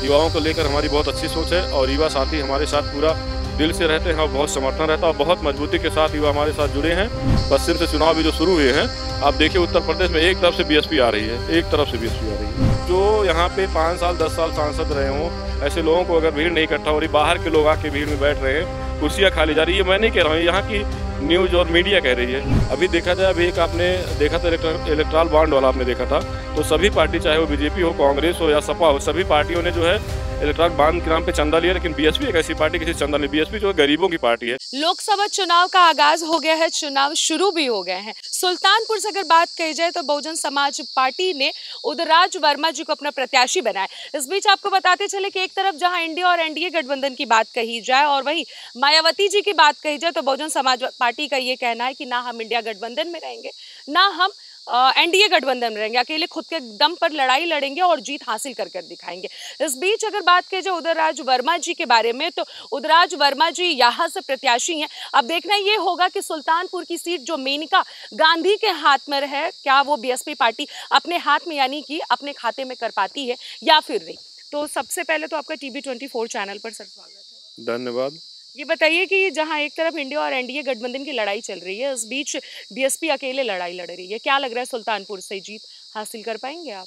युवाओं को लेकर हमारी बहुत अच्छी सोच है और युवा साथी हमारे साथ पूरा दिल से रहते हैं और बहुत समर्थन रहता है और बहुत मजबूती के साथ युवा हमारे साथ जुड़े हैं। पश्चिम से चुनाव भी जो शुरू हुए हैं, आप देखिए उत्तर प्रदेश में एक तरफ से बीएसपी आ रही है, एक तरफ से बीएसपी आ रही है। जो यहाँ पे 5 साल 10 साल सांसद रहे हों, ऐसे लोगों को अगर भीड़ नहीं इकट्ठा हो रही, बाहर के लोग आके भीड़ में बैठ रहे हैं, कुर्सियाँ खाली जा रही है, मैं नहीं कह रहा हूँ, यहाँ की न्यूज़ और मीडिया कह रही है। अभी देखा जाए, अभी एक आपने देखा था इलेक्ट्रल बॉन्ड वाला आपने देखा था, तो सभी पार्टी चाहे वो बीजेपी हो, कांग्रेस हो या सपा हो, सभी पार्टियों ने जो है इलेक्ट्रल बॉन्ड के नाम पे चंदा लिया, लेकिन बीएसपी एक ऐसी पार्टी किसी चंदा नहीं, बीएसपी जो है गरीबों की पार्टी है। लोकसभा चुनाव का आगाज हो गया है, चुनाव शुरू भी हो गए हैं। सुल्तानपुर से अगर बात कही जाए तो बहुजन समाज पार्टी ने उदयराज वर्मा जी को अपना प्रत्याशी बनाया। इस बीच आपको बताते चले कि एक तरफ जहां इंडिया और एनडीए गठबंधन की बात कही जाए और वहीं मायावती जी की बात कही जाए, तो बहुजन समाज पार्टी का ये कहना है कि ना हम इंडिया गठबंधन में रहेंगे, ना हम एनडीए गठबंधन में रहेंगे, अकेले खुद के दम पर लड़ाई लड़ेंगे और जीत हासिल कर दिखाएंगे। इस बीच अगर बात की जाए उदयराज वर्मा जी के बारे में, तो उदयराज वर्मा जी यहाँ से प्रत्याशी हैं। अब देखना ये होगा कि सुल्तानपुर की सीट जो मेनका गांधी के हाथ में है, क्या वो बीएसपी पार्टी अपने हाथ में यानी कि अपने खाते में कर पाती है या फिर नहीं। तो सबसे पहले तो आपका TB24 चैनल पर सर स्वागत है। धन्यवाद। ये बताइए कि जहां एक तरफ इंडिया और एनडीए गठबंधन की लड़ाई चल रही है, इस बीच बीएसपी अकेले लड़ाई लड़ रही है, क्या लग रहा है सुल्तानपुर से जीत हासिल कर पाएंगे आप?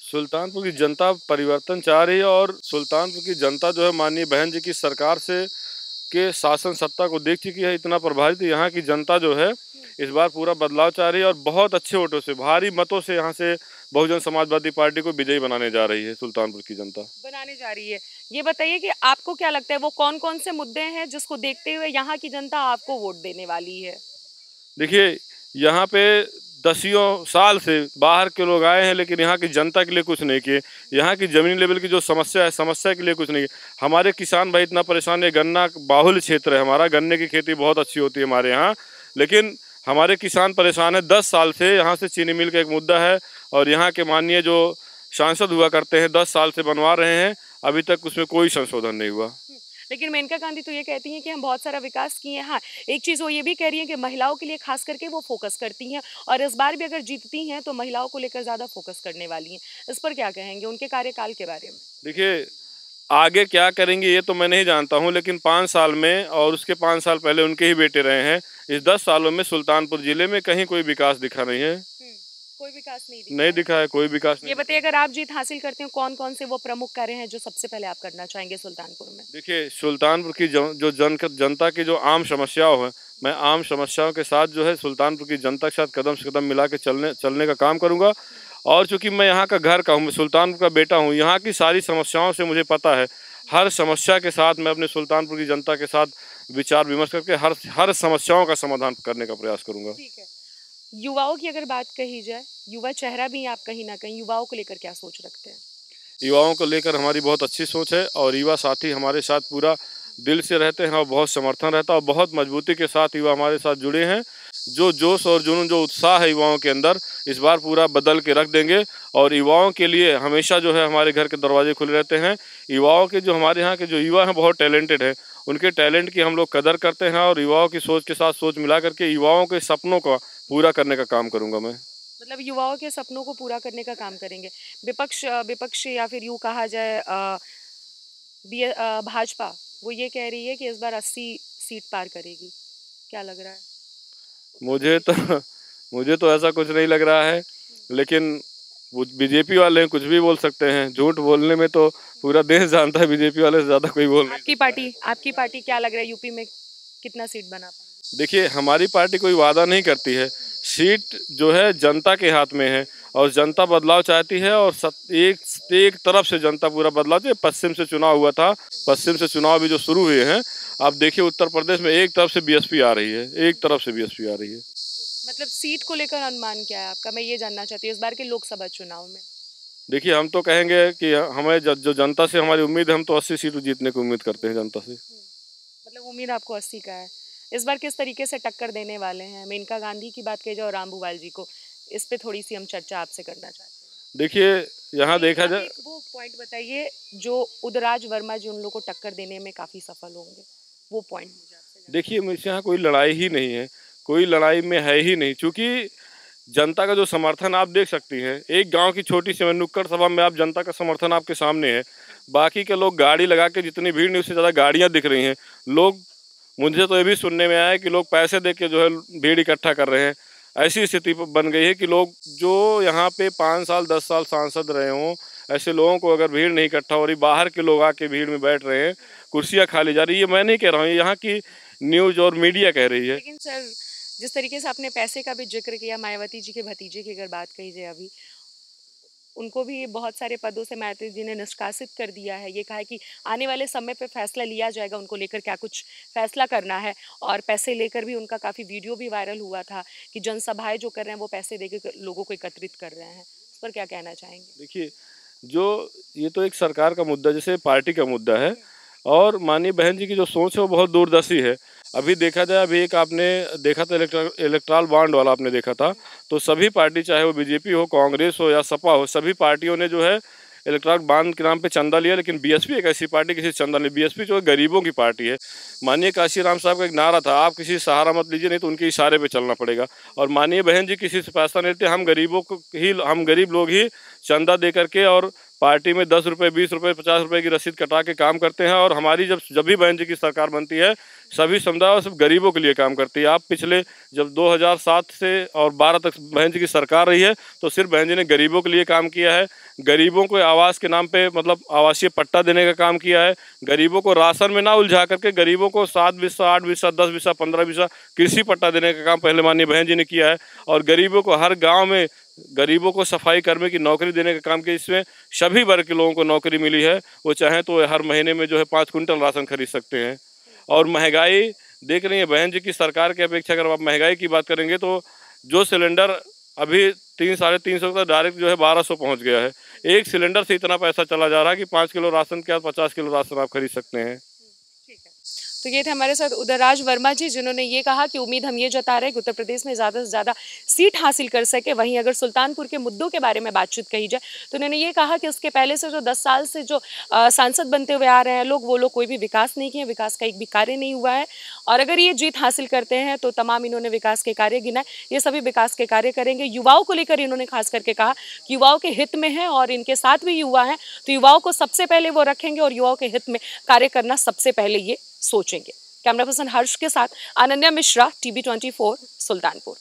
सुल्तानपुर की जनता परिवर्तन चाह रही है और सुल्तानपुर की जनता जो है माननीय बहन जी की सरकार से के शासन सत्ता को देख चुकी है, इतना प्रभावित। यहाँ की जनता जो है इस बार पूरा बदलाव चाह रही है और बहुत अच्छे वोटों से, भारी मतों से यहाँ से बहुजन समाजवादी पार्टी को विजयी बनाने जा रही है। सुल्तानपुर की जनता बनाने जा रही है। ये बताइए कि आपको क्या लगता है वो कौन कौन से मुद्दे हैं जिसको देखते हुए यहाँ की जनता आपको वोट देने वाली है? देखिए, यहाँ पे दसियों साल से बाहर के लोग आए हैं, लेकिन यहाँ की जनता के लिए कुछ नहीं किए। यहाँ की ज़मीनी लेवल की जो समस्या है, समस्या के लिए कुछ नहीं किए। हमारे किसान भाई इतना परेशान है, गन्ना बाहुल्य क्षेत्र है हमारा, गन्ने की खेती बहुत अच्छी होती है हमारे यहाँ, लेकिन हमारे किसान परेशान है। 10 साल से यहाँ से चीनी मिल का एक मुद्दा है और यहाँ के माननीय जो सांसद हुआ करते हैं 10 साल से बनवा रहे हैं, अभी तक उसमें कोई संशोधन नहीं हुआ। लेकिन मेनका गांधी तो ये कहती हैं कि हम बहुत सारा विकास किए हैं। हाँ, एक चीज़ वो ये भी कह रही हैं कि महिलाओं के लिए खास करके वो फोकस करती हैं और इस बार भी अगर जीतती हैं तो महिलाओं को लेकर ज़्यादा फोकस करने वाली हैं। इस पर क्या कहेंगे उनके कार्यकाल के बारे में? देखिए, आगे क्या करेंगे ये तो मैं नहीं जानता हूँ, लेकिन 5 साल में और उसके 5 साल पहले उनके ही बेटे रहे हैं। इस 10 सालों में सुल्तानपुर जिले में कहीं कोई विकास दिखा नहीं है। कोई विकास नहीं दिखा है, कोई विकास नहीं। ये बताइए अगर आप जीत हासिल करते हैं, कौन कौन से वो प्रमुख कार्य हैं जो सबसे पहले आप करना चाहेंगे सुल्तानपुर में? देखिए, सुल्तानपुर की जो जनता की जो आम समस्याओं है, मैं आम समस्याओं के साथ जो है सुल्तानपुर की जनता के साथ कदम से कदम मिला के चलने का काम करूँगा। और चूँकि मैं यहाँ का घर का हूँ, मैं सुल्तानपुर का बेटा हूँ, यहाँ की सारी समस्याओं से मुझे पता है। हर समस्या के साथ मैं अपने सुल्तानपुर की जनता के साथ विचार विमर्श करके हर समस्याओं का समाधान करने का प्रयास करूँगा। ठीक है। युवाओं की अगर बात कही जाए, युवा चेहरा भी आप कहीं ना कहीं, युवाओं को लेकर क्या सोच रखते हैं? युवाओं को लेकर हमारी बहुत अच्छी सोच है और युवा साथी हमारे साथ पूरा दिल से रहते हैं और बहुत समर्थन रहता है और बहुत मजबूती के साथ युवा हमारे साथ जुड़े हैं। जो जोश और जुनून, जो उत्साह है युवाओं के अंदर, इस बार पूरा बदल के रख देंगे और युवाओं के लिए हमेशा जो है हमारे घर के दरवाजे खुले रहते हैं। युवाओं के जो हमारे यहाँ के जो युवा हैं बहुत टैलेंटेड हैं, उनके टैलेंट की हम लोग कदर करते हैं और युवाओं की सोच के साथ सोच मिला करके युवाओं के सपनों का पूरा करने का काम करूँगा मैं। मतलब युवाओं के सपनों को पूरा करने का काम करेंगे। विपक्ष या फिर यूँ कहा जाए भाजपा, वो ये कह रही है कि इस बार 80 सीट पार करेगी, क्या लग रहा है? मुझे तो ऐसा कुछ नहीं लग रहा है, लेकिन बीजेपी वाले कुछ भी बोल सकते हैं। झूठ बोलने में तो पूरा देश जानता है, बीजेपी वाले से ज़्यादा कोई बोल नहीं। आपकी पार्टी क्या लग रहा है, यूपी में कितना सीट बना पाएगी? देखिए, हमारी पार्टी कोई वादा नहीं करती है, सीट जो है जनता के हाथ में है और जनता बदलाव चाहती है और एक तरफ से जनता पूरा बदलाव चाहिए। पश्चिम से चुनाव हुआ था, पश्चिम से चुनाव भी जो शुरू हुए हैं, आप देखिए उत्तर प्रदेश में एक तरफ से बीएसपी आ रही है, एक तरफ से बीएसपी आ रही है। मतलब सीट को लेकर अनुमान क्या है आपका, मैं ये जानना चाहती हूँ इस बार के लोकसभा चुनाव में? देखिए, हम तो कहेंगे कि हमें जो जनता से हमारी उम्मीद है, हम तो 80 सीट जीतने की उम्मीद करते हैं जनता से। मतलब उम्मीद आपको 80 का है। इस बार किस तरीके से टक्कर देने वाले हैं? मेनका गांधी की बात कही जाए और राम भूपाल जी को, इस पे थोड़ी सी हम चर्चा आपसे करना चाहते हैं। देखिए, यहाँ देखा जाए, वो पॉइंट बताइए जो उदयराज वर्मा जी उन लोगों को टक्कर देने में काफी सफल होंगे, वो पॉइंट मुझे आपसे। देखिए, मुझसे यहाँ कोई लड़ाई ही नहीं है, कोई लड़ाई में है ही नहीं, क्योंकि जनता का जो समर्थन आप देख सकती हैं। एक गांव की छोटी सी नुक्कड़ सभा में आप जनता का समर्थन आपके सामने है। बाकी के लोग गाड़ी लगा के, जितनी भीड़ नहीं उससे ज़्यादा गाड़ियाँ दिख रही हैं। लोग, मुझे तो ये भी सुनने में आया है कि लोग पैसे दे के जो है भीड़ इकट्ठा कर रहे हैं। ऐसी स्थिति बन गई है कि लोग जो यहाँ पे 5 साल 10 साल सांसद रहे हों, ऐसे लोगों को अगर भीड़ नहीं इकट्ठा हो रही, बाहर के लोग आके भीड़ में बैठ रहे हैं, कुर्सियाँ खाली जा रही है। ये मैं नहीं कह रहा हूँ, यहाँ की न्यूज़ और मीडिया कह रही है। लेकिन सर, जिस तरीके से आपने पैसे का भी जिक्र किया, मायावती जी के भतीजे की अगर बात कही जाए, अभी उनको भी बहुत सारे पदों से मायावती जी ने निष्कासित कर दिया है। ये कहा है कि आने वाले समय पे फैसला लिया जाएगा, उनको लेकर क्या कुछ फैसला करना है। और पैसे लेकर भी उनका काफ़ी वीडियो भी वायरल हुआ था कि जनसभाएं जो कर रहे हैं वो पैसे देकर लोगों को एकत्रित कर रहे हैं। उस पर क्या कहना चाहेंगे? देखिए, जो ये तो एक सरकार का मुद्दा, जैसे पार्टी का मुद्दा है, और माननीय बहन जी की जो सोच है वो बहुत दूरदर्शी है। अभी देखा जाए, अभी एक आपने देखा था इलेक्ट्रल बॉन्ड वाला आपने देखा था, तो सभी पार्टी, चाहे वो बीजेपी हो, कांग्रेस हो या सपा हो, सभी पार्टियों ने जो है इलेक्ट्रल बॉन्ड के नाम पे चंदा लिया। लेकिन बीएसपी एक ऐसी पार्टी, किसी चंदा नहीं। बीएसपी जो है गरीबों की पार्टी है। माननीय काशीराम साहब का एक नारा था, आप किसी से सहारा मत लीजिए, नहीं तो उनके इशारे पे चलना पड़ेगा। और माननीय बहन जी किसी से पैसा नहीं लेते, हम गरीबों को ही, हम गरीब लोग ही चंदा दे करके और पार्टी में 10 रुपये 20 रुपये 50 रुपये की रसीद कटा के काम करते हैं। और हमारी जब भी बहन जी की सरकार बनती है, सभी समुदाय और सब गरीबों के लिए काम करती है। आप पिछले जब 2007 से और 12 तक बहन जी की सरकार रही है, तो सिर्फ बहन जी ने गरीबों के लिए काम किया है। गरीबों को आवास के नाम पे, मतलब आवासीय पट्टा देने का काम किया है। गरीबों को राशन में ना उलझा करके गरीबों को 7 बीसा 8 बीसा 10 बीसा 15 बीसा कृषि पट्टा देने का काम पहले माननीय बहन जी ने किया है। और गरीबों को हर गाँव में, गरीबों को सफाई कर्मी की नौकरी देने का काम किया। इसमें सभी वर्ग के लोगों को नौकरी मिली है। वो चाहें तो हर महीने में जो है 5 कुंटल राशन खरीद सकते हैं। और महंगाई देख रही है बहन जी की सरकार की अपेक्षा, अगर आप महंगाई की बात करेंगे तो जो सिलेंडर अभी 3 साढ़े 300 का डायरेक्ट जो है 1200 पहुंच गया है। एक सिलेंडर से इतना पैसा चला जा रहा है कि 5 किलो राशन के 50 किलो राशन आप खरीद सकते हैं। तो ये थे हमारे साथ उदयराज वर्मा जी, जिन्होंने ये कहा कि उम्मीद हम ये जता रहे हैं कि उत्तर प्रदेश में ज़्यादा से ज़्यादा सीट हासिल कर सके। वहीं अगर सुल्तानपुर के मुद्दों के बारे में बातचीत कही जाए तो उन्होंने ये कहा कि उसके पहले से जो 10 साल से जो सांसद बनते हुए आ रहे हैं लोग, वो लोग कोई भी विकास नहीं किए, विकास का एक भी कार्य नहीं हुआ है। और अगर ये जीत हासिल करते हैं तो तमाम इन्होंने विकास के कार्य गिनाए, ये सभी विकास के कार्य करेंगे। युवाओं को लेकर इन्होंने खास करके कहा कि युवाओं के हित में है और इनके साथ भी युवा हैं, तो युवाओं को सबसे पहले वो रखेंगे और युवाओं के हित में कार्य करना सबसे पहले ये सोचेंगे। कैमरा पर्सन हर्ष के साथ अनन्या मिश्रा, TB24, सुल्तानपुर।